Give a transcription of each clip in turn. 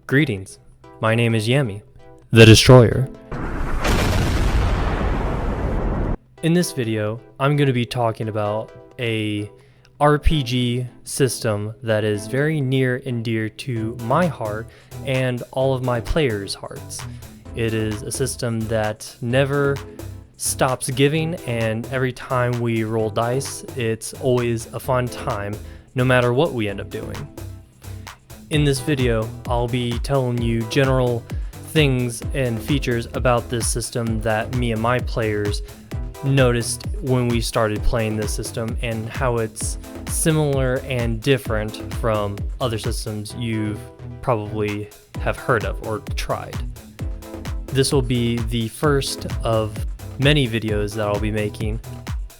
Greetings, my name is Yami, the Destroyer. In this video, I'm going to be talking about a RPG system that is very near and dear to my heart and all of my players' hearts. It is a system that never stops giving, and every time we roll dice, it's always a fun time, no matter what we end up doing. In this video, I'll be telling you general things and features about this system that me and my players noticed when we started playing this system, and how it's similar and different from other systems you've probably have heard of or tried. This will be the first of many videos that I'll be making.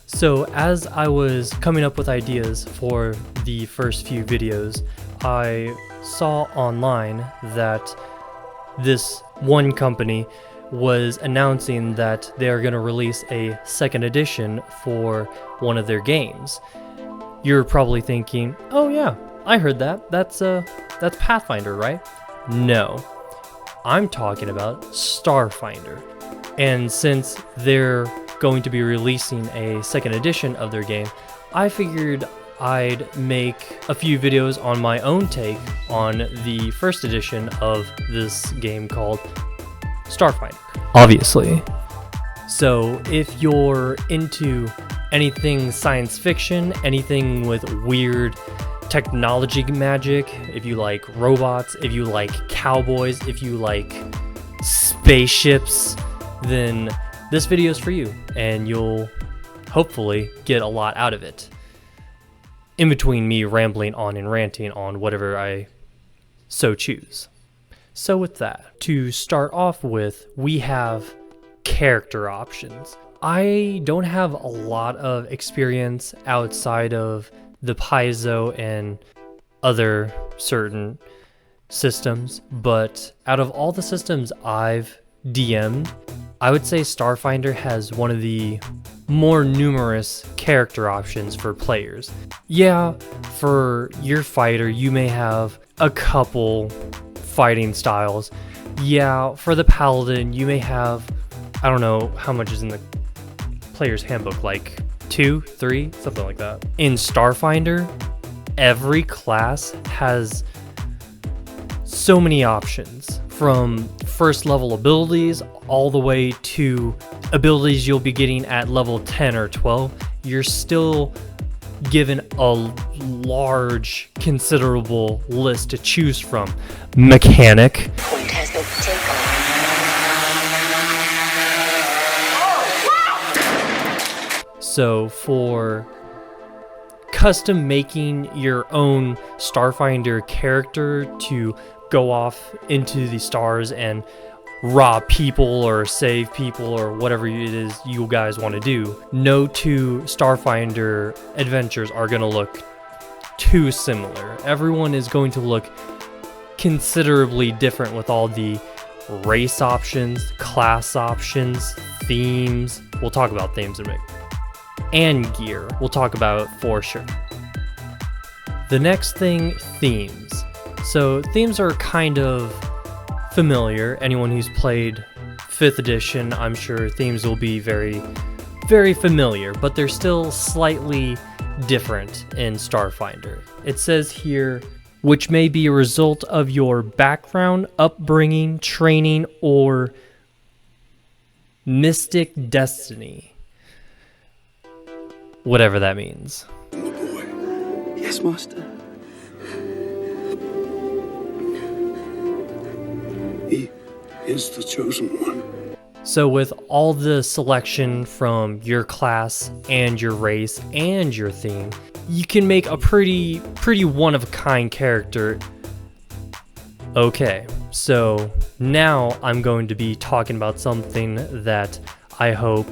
So as I was coming up with ideas for the first few videos, I saw online that this one company was announcing that they're going to release a second edition for one of their games. You're probably thinking, oh yeah, I heard that. That's Pathfinder, right? No, I'm talking about Starfinder. And since they're going to be releasing a second edition of their game, I figured I'd make a few videos on my own take on the first edition of this game called Starfinder, obviously. So if you're into anything science fiction, anything with weird technology magic, if you like robots, if you like cowboys, if you like spaceships, then this video is for you, and you'll hopefully get a lot out of it. In between me rambling on and ranting on whatever I so choose. So with that, to start off with, we have character options. I don't have a lot of experience outside of the Paizo and other certain systems, but out of all the systems I've DM'd, I would say Starfinder has one of the more numerous character options for players. Yeah, for your fighter, you may have a couple fighting styles. Yeah, for the paladin, you may have, I don't know how much is in the player's handbook, like 2, 3, something like that. In Starfinder, every class has so many options, from first level abilities all the way to abilities you'll be getting at level 10 or 12. You're still given a large, considerable list to choose from. Mechanic. Point has been taken. So for custom making your own Starfinder character to go off into the stars and rob people or save people or whatever it is you guys want to do, no two Starfinder adventures are going to look too similar. Everyone is going to look considerably different with all the race options, class options, themes. We'll talk about themes in a minute. And gear. We'll talk about for sure. The next thing, themes. So themes are kind of familiar. Anyone who's played 5th edition, I'm sure themes will be very, very familiar, but they're still slightly different in Starfinder. It says here, which may be a result of your background, upbringing, training, or mystic destiny. Whatever that means. My boy. Yes, master. He is the chosen one. So with all the selection from your class and your race and your theme, you can make a pretty one-of-a-kind character. Okay, so now I'm going to be talking about something that I hope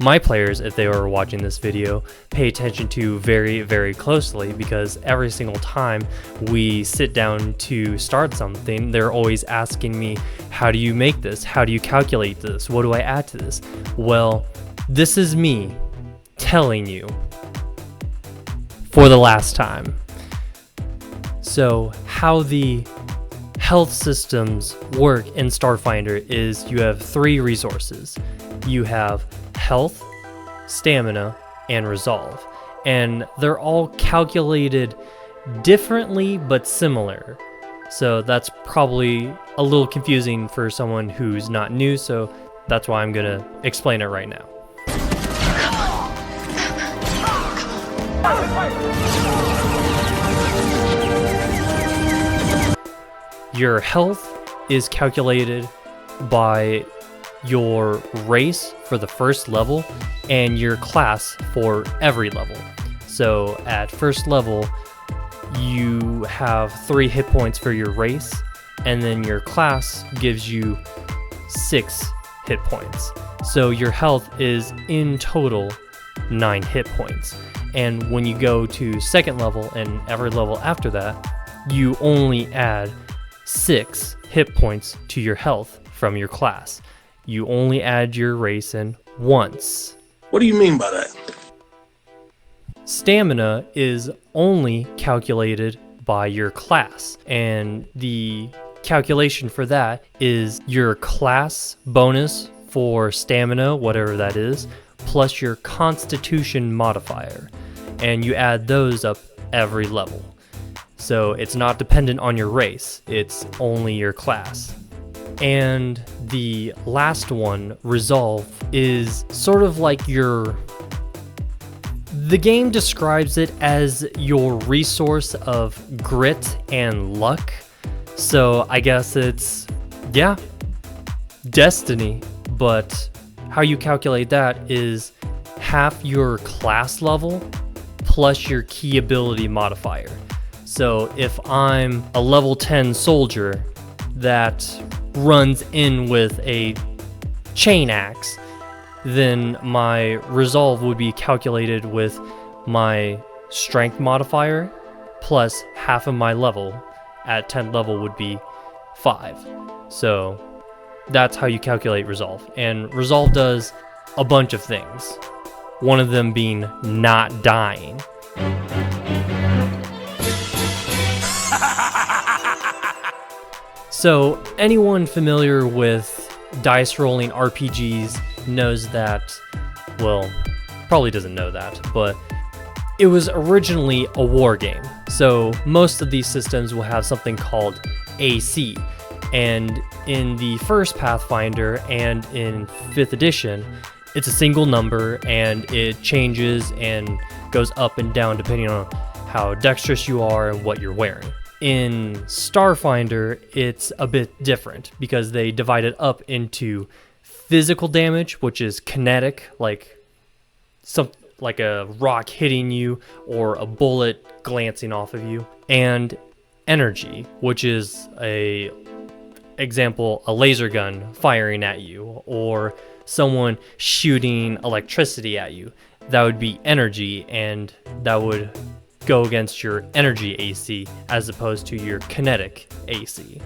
my players, if they were watching this video, pay attention to very, very closely, because every single time we sit down to start something, they're always asking me, how do you make this? How do you calculate this? What do I add to this? Well, this is me telling you for the last time. So how the health systems work in Starfinder is you have 3 resources. You have health, stamina, and resolve. And they're all calculated differently but similar. So that's probably a little confusing for someone who's not new, so that's why I'm gonna explain it right now. Your health is calculated by your race for the first level and your class for every level. So at first level, you have 3 hit points for your race, and then your class gives you 6 hit points. So your health is in total 9 hit points. And when you go to second level and every level after that, you only add 6 hit points to your health from your class. You only add your race in once. What do you mean by that? Stamina is only calculated by your class, and the calculation for that is your class bonus for stamina, whatever that is, plus your constitution modifier, and you add those up every level. So it's not dependent on your race, it's only your class. And the last one, resolve, is sort of like the game describes it as your resource of grit and luck. So I guess it's, yeah, destiny. But how you calculate that is half your class level plus your key ability modifier. So if I'm a level 10 soldier that runs in with a chain axe, then my resolve would be calculated with my strength modifier plus half of my level. At 10th level would be 5. So that's how you calculate resolve. And resolve does a bunch of things. One of them being not dying. So anyone familiar with dice rolling RPGs knows that, well, probably doesn't know that, but it was originally a war game. So most of these systems will have something called AC. And in the first Pathfinder and in 5th edition, it's a single number and it changes and goes up and down depending on how dexterous you are and what you're wearing. In Starfinder, it's a bit different because they divide it up into physical damage, which is kinetic, like a rock hitting you or a bullet glancing off of you, and energy, which is a laser gun firing at you, or someone shooting electricity at you. That would be energy, and that would go against your energy AC as opposed to your kinetic AC.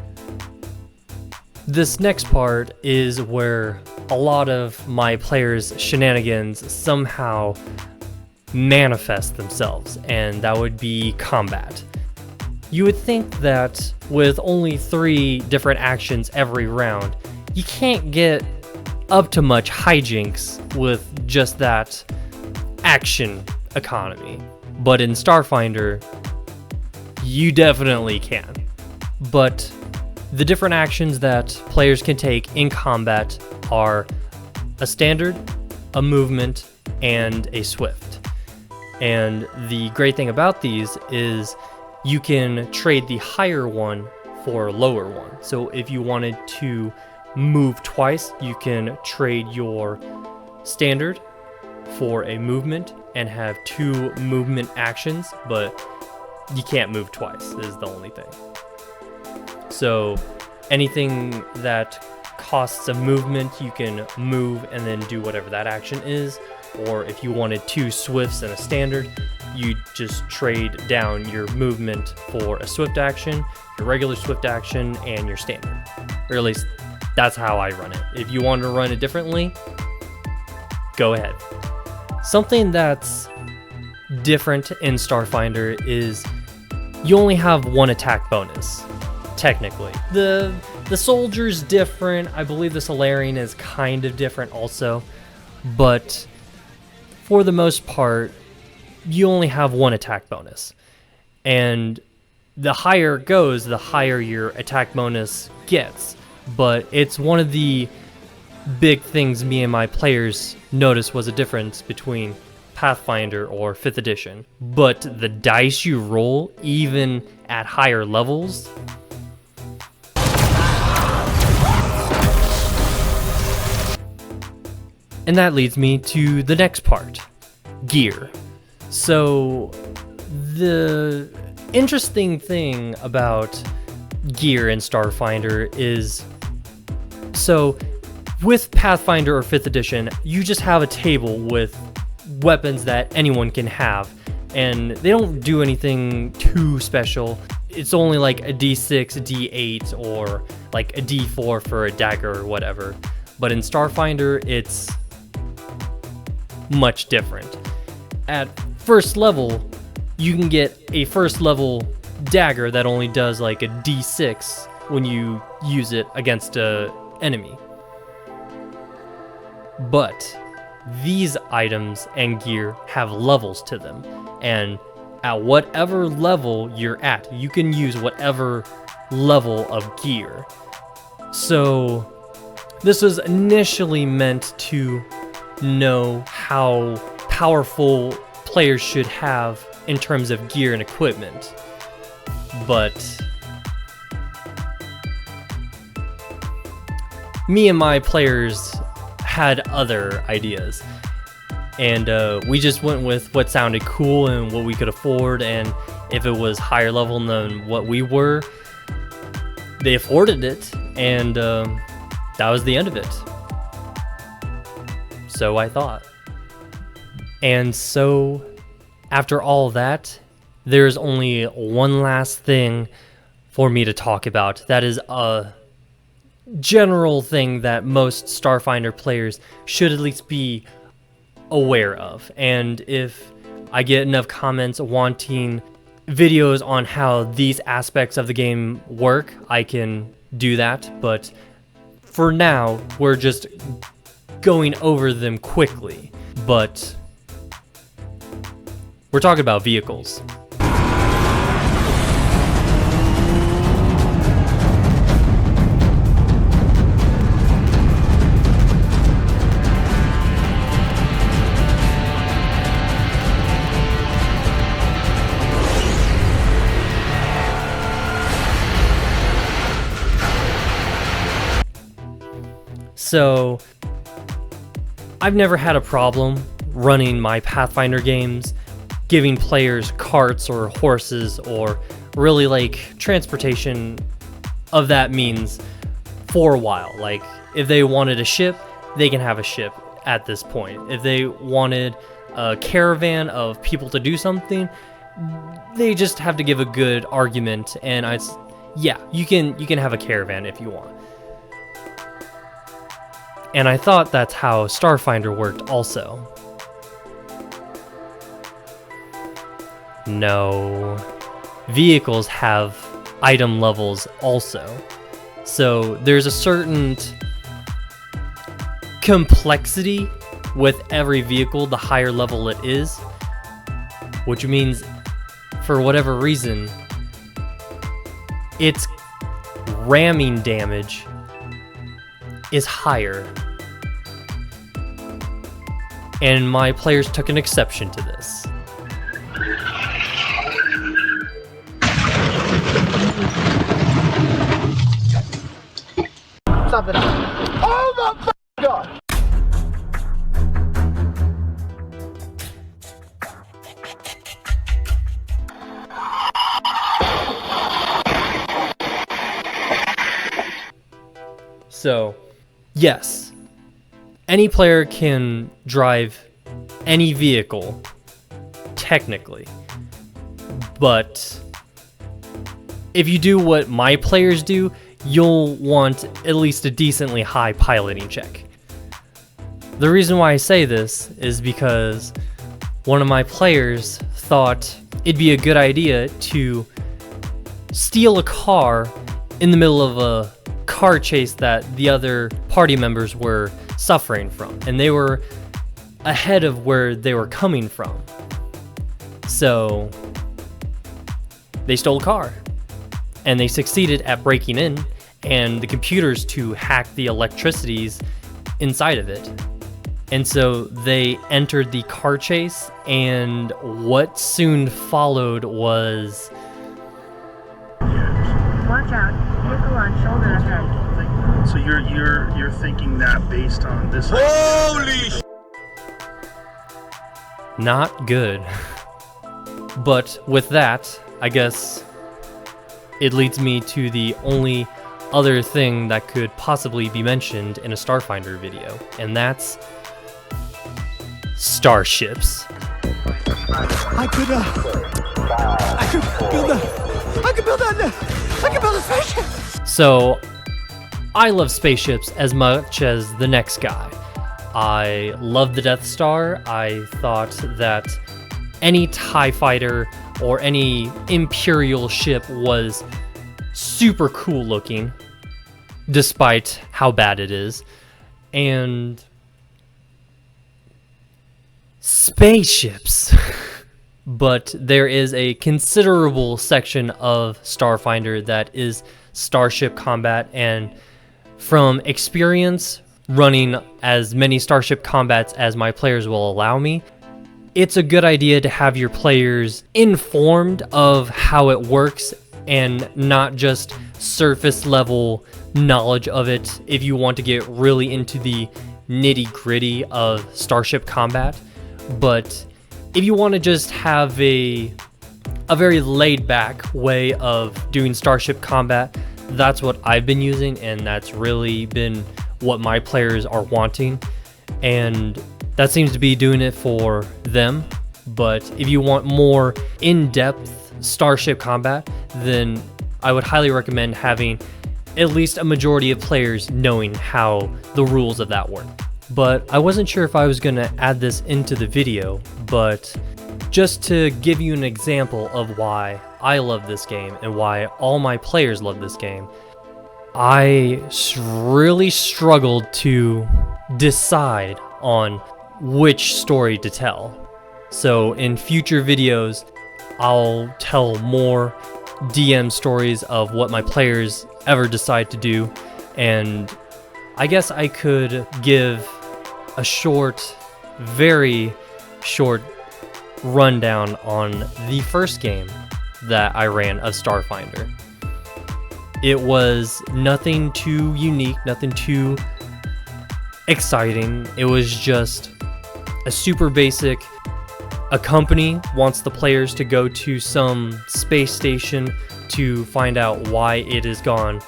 This next part is where a lot of my players' shenanigans somehow manifest themselves, and that would be combat. You would think that with only 3 different actions every round, you can't get up to much hijinks with just that action economy. But in Starfinder, you definitely can. But the different actions that players can take in combat are a standard, a movement, and a swift. And the great thing about these is you can trade the higher one for a lower one. So if you wanted to move twice, you can trade your standard for a movement and have 2 movement actions, but you can't move twice is the only thing. So anything that costs a movement, you can move and then do whatever that action is. Or if you wanted 2 swifts and a standard, you just trade down your movement for a swift action, your regular swift action, and your standard. Or at least that's how I run it. If you want to run it differently, go ahead. Something that's different in Starfinder is you only have 1 attack bonus. technically. The soldier's different. I believe the Solarian is kind of different also, but for the most part, you only have one attack bonus. And the higher it goes, the higher your attack bonus gets. But it's one of the big things me and my players noticed was a difference between Pathfinder or 5th edition. But the dice you roll, even at higher levels, and that leads me to the next part, gear. So the interesting thing about gear in Starfinder is, so with Pathfinder or 5th edition, you just have a table with weapons that anyone can have, and they don't do anything too special. It's only like a d6, a d8, or like a d4 for a dagger or whatever. But in Starfinder, it's much different. At first level, you can get a first level dagger that only does like a d6 when you use it against a enemy. But these items and gear have levels to them, and at whatever level you're at, you can use whatever level of gear. So this was initially meant to know how powerful players should have in terms of gear and equipment, but me and my players had other ideas, and we just went with what sounded cool and what we could afford, and if it was higher level than what we were, they afforded it, and that was the end of it. So I thought. And so after all that, there's only one last thing for me to talk about. That is a general thing that most Starfinder players should at least be aware of. And if I get enough comments wanting videos on how these aspects of the game work, I can do that. But for now, we're just going over them quickly. But we're talking about vehicles. So I've never had a problem running my Pathfinder games, giving players carts or horses or really like transportation of that means for a while. Like if they wanted a ship, they can have a ship at this point. If they wanted a caravan of people to do something, they just have to give a good argument, and yeah, you can have a caravan if you want. And I thought that's how Starfinder worked also. No. Vehicles have item levels also. So there's a certain complexity with every vehicle the higher level it is, which means for whatever reason, its ramming damage is higher. And my players took an exception to this. Stop it. Oh my God! So, yes, any player can drive any vehicle, technically, but if you do what my players do, you'll want at least a decently high piloting check. The reason why I say this is because one of my players thought it'd be a good idea to steal a car in the middle of a car chase that the other party members were suffering from, and they were ahead of where they were coming from. So they stole a car, and they succeeded at breaking in and the computers to hack the electricities inside of it. And so they entered the car chase, and what soon followed was... Watch out, vehicle on shoulder ahead. So you're thinking that based on this? Holy! Not good. But with that, I guess it leads me to the only other thing that could possibly be mentioned in a Starfinder video, and that's starships. I could build a spaceship. So I love spaceships as much as the next guy. I love the Death Star. I thought that any TIE fighter or any Imperial ship was super cool looking, despite how bad it is. And spaceships. But there is a considerable section of Starfinder that is starship combat, and from experience running as many starship combats as my players will allow me, it's a good idea to have your players informed of how it works and not just surface level knowledge of it if you want to get really into the nitty-gritty of starship combat. But if you want to just have a very laid-back way of doing starship combat, that's what I've been using, and that's really been what my players are wanting, and that seems to be doing it for them. But if you want more in-depth starship combat, then I would highly recommend having at least a majority of players knowing how the rules of that work. But I wasn't sure if I was going to add this into the video, but just to give you an example of why I love this game and why all my players love this game, I really struggled to decide on which story to tell. So in future videos, I'll tell more DM stories of what my players ever decide to do, and I guess I could give a short, very short rundown on the first game that I ran of Starfinder. It was nothing too unique, nothing too exciting. It was just a super basic, a company wants the players to go to some space station to find out why it has gone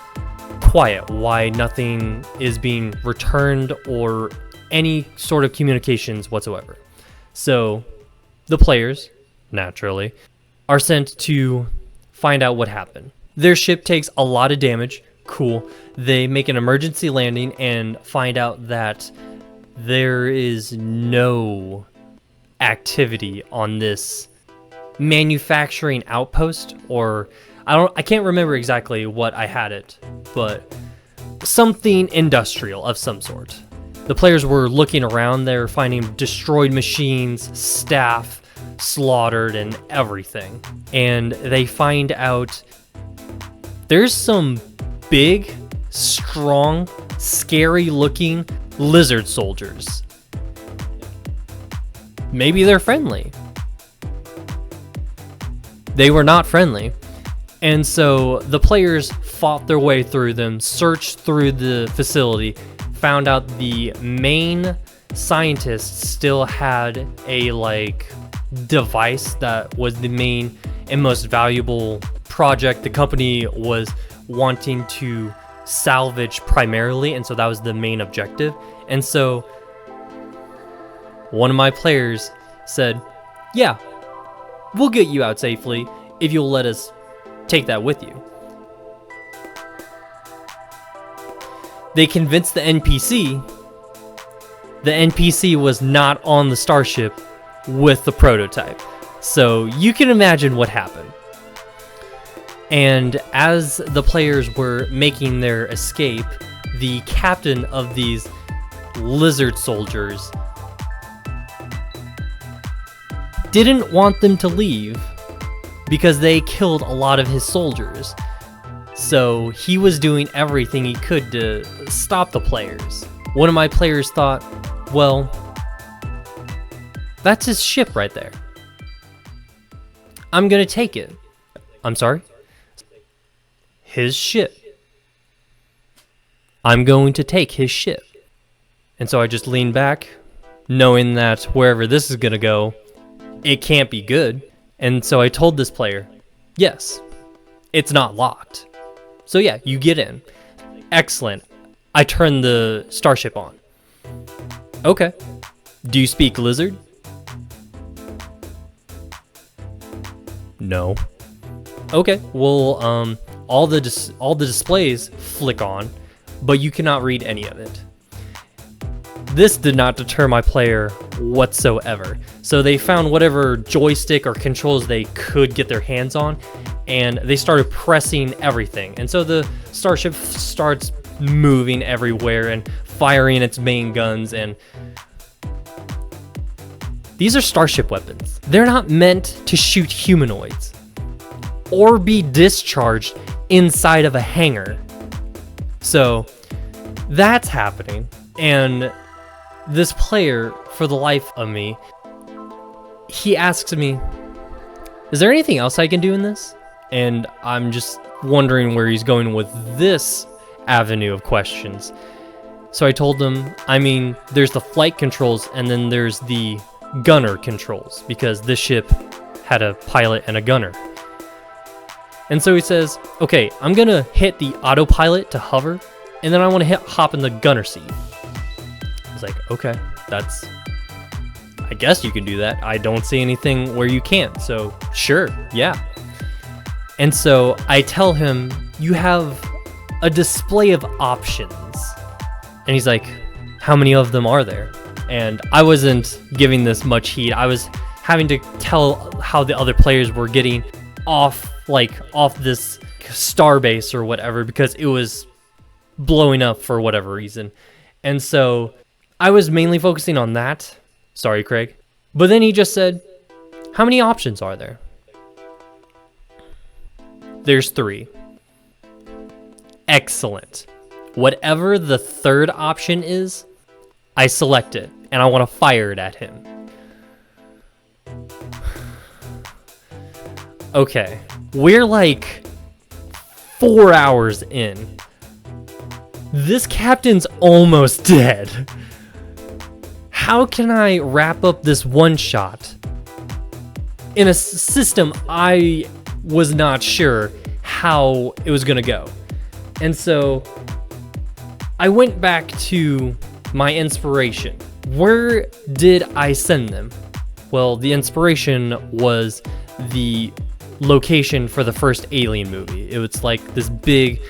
quiet, why nothing is being returned or any sort of communications whatsoever. So the players, naturally, are sent to find out what happened. Their ship takes a lot of damage. Cool. They make an emergency landing and find out that there is no activity on this manufacturing outpost, or I can't remember exactly what I had it, but something industrial of some sort. The players were looking around, they were finding destroyed machines, staff slaughtered, and everything. And they find out there's some big, strong, scary-looking lizard soldiers. Maybe they're friendly. They were not friendly. And so the players fought their way through them, searched through the facility, found out the main scientists still had a device that was the main and most valuable project the company was wanting to salvage primarily, and so that was the main objective. And so one of my players said, yeah, we'll get you out safely if you'll let us take that with you. They convinced the NPC. The NPC was not on the starship with the prototype. So you can imagine what happened. And as the players were making their escape, the captain of these lizard soldiers didn't want them to leave because they killed a lot of his soldiers. So he was doing everything he could to stop the players. One of my players thought, well, that's his ship right there. I'm gonna take it. I'm sorry? His ship. I'm going to take his ship. And so I just leaned back, knowing that wherever this is gonna go, it can't be good. And so I told this player, yes, it's not locked. So yeah, you get in. Excellent. I turned the starship on. Okay. Do you speak lizard? No. Okay, well, all the displays flick on, but you cannot read any of it. This did not deter my player whatsoever. So they found whatever joystick or controls they could get their hands on, and they started pressing everything. And so the starship starts moving everywhere and firing its main guns, and these are starship weapons. They're not meant to shoot humanoids or be discharged inside of a hangar. So that's happening, and this player, for the life of me, he asks me, is there anything else I can do in this? And I'm just wondering where he's going with this avenue of questions. So I told him, I mean, there's the flight controls and then there's the gunner controls, because this ship had a pilot and a gunner. And so he says, okay, I'm gonna hit the autopilot to hover, and then I want to hop in the gunner seat. I was like, okay, I guess you can do that. I don't see anything where you can't, so sure, yeah. And so I tell him, you have a display of options. And he's like, how many of them are there? And I wasn't giving this much heed. I was having to tell how the other players were getting off this starbase or whatever, because it was blowing up for whatever reason. And so I was mainly focusing on that. Sorry, Craig. But then he just said, how many options are there? There's 3. Excellent. Whatever the third option is, I select it, and I want to fire it at him. Okay, we're like 4 hours in. This captain's almost dead. How can I wrap up this one shot in a system I was not sure how it was gonna go? And so I went back to my inspiration. Where did I send them? Well, the inspiration was the location for the first Alien movie. It was like this big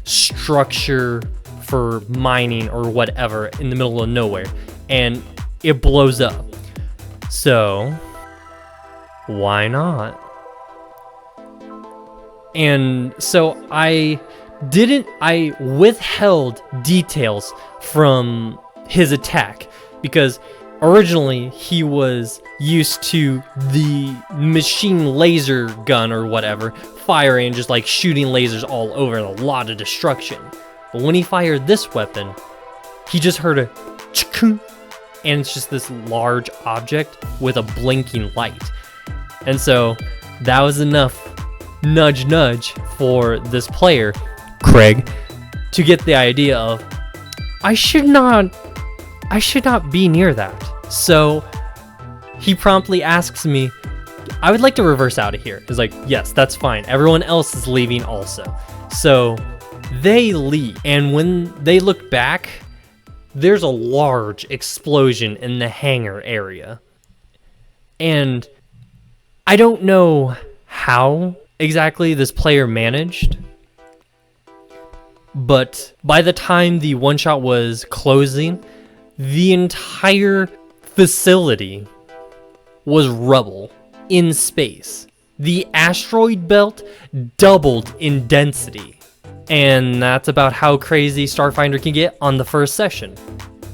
structure for mining or whatever in the middle of nowhere, and it blows up. So why not? And so I withheld details from his attack, because originally he was used to the machine laser gun or whatever, firing, just like shooting lasers all over and a lot of destruction. But when he fired this weapon, he just heard a chikung, and it's just this large object with a blinking light. And so that was enough nudge nudge for this player, Craig, to get the idea of, I should not be near that. So he promptly asks me, I would like to reverse out of here. It's like, yes, that's fine. Everyone else is leaving also. So they leave, and when they look back, there's a large explosion in the hangar area. And I don't know how exactly this player managed, but by the time the one shot was closing, the entire facility was rubble in space. the asteroid belt doubled in density. And that's about how crazy Starfinder can get on the first session.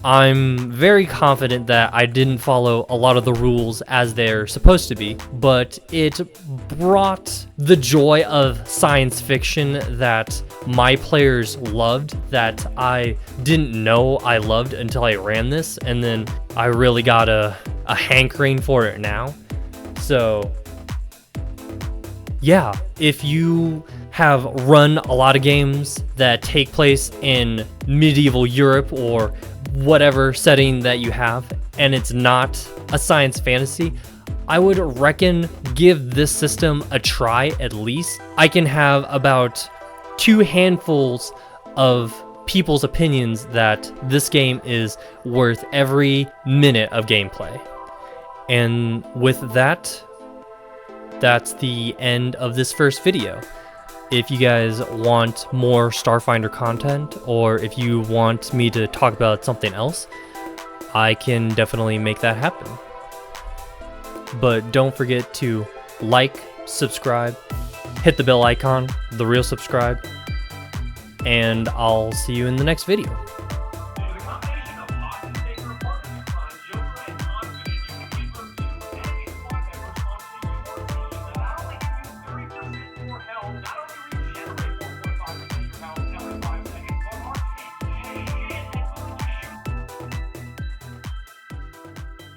I'm very confident that I didn't follow a lot of the rules as they're supposed to be, but it brought the joy of science fiction that my players loved, that I didn't know I loved until I ran this, and then I really got a hankering for it now. So yeah, if you have run a lot of games that take place in medieval Europe or whatever setting that you have, and it's not a science fantasy, I would reckon give this system a try at least. I can have about 2 handfuls of people's opinions that this game is worth every minute of gameplay. And with that, that's the end of this first video. If you guys want more Starfinder content, or if you want me to talk about something else, I can definitely make that happen. But don't forget to like, subscribe, hit the bell icon, the real subscribe, and I'll see you in the next video.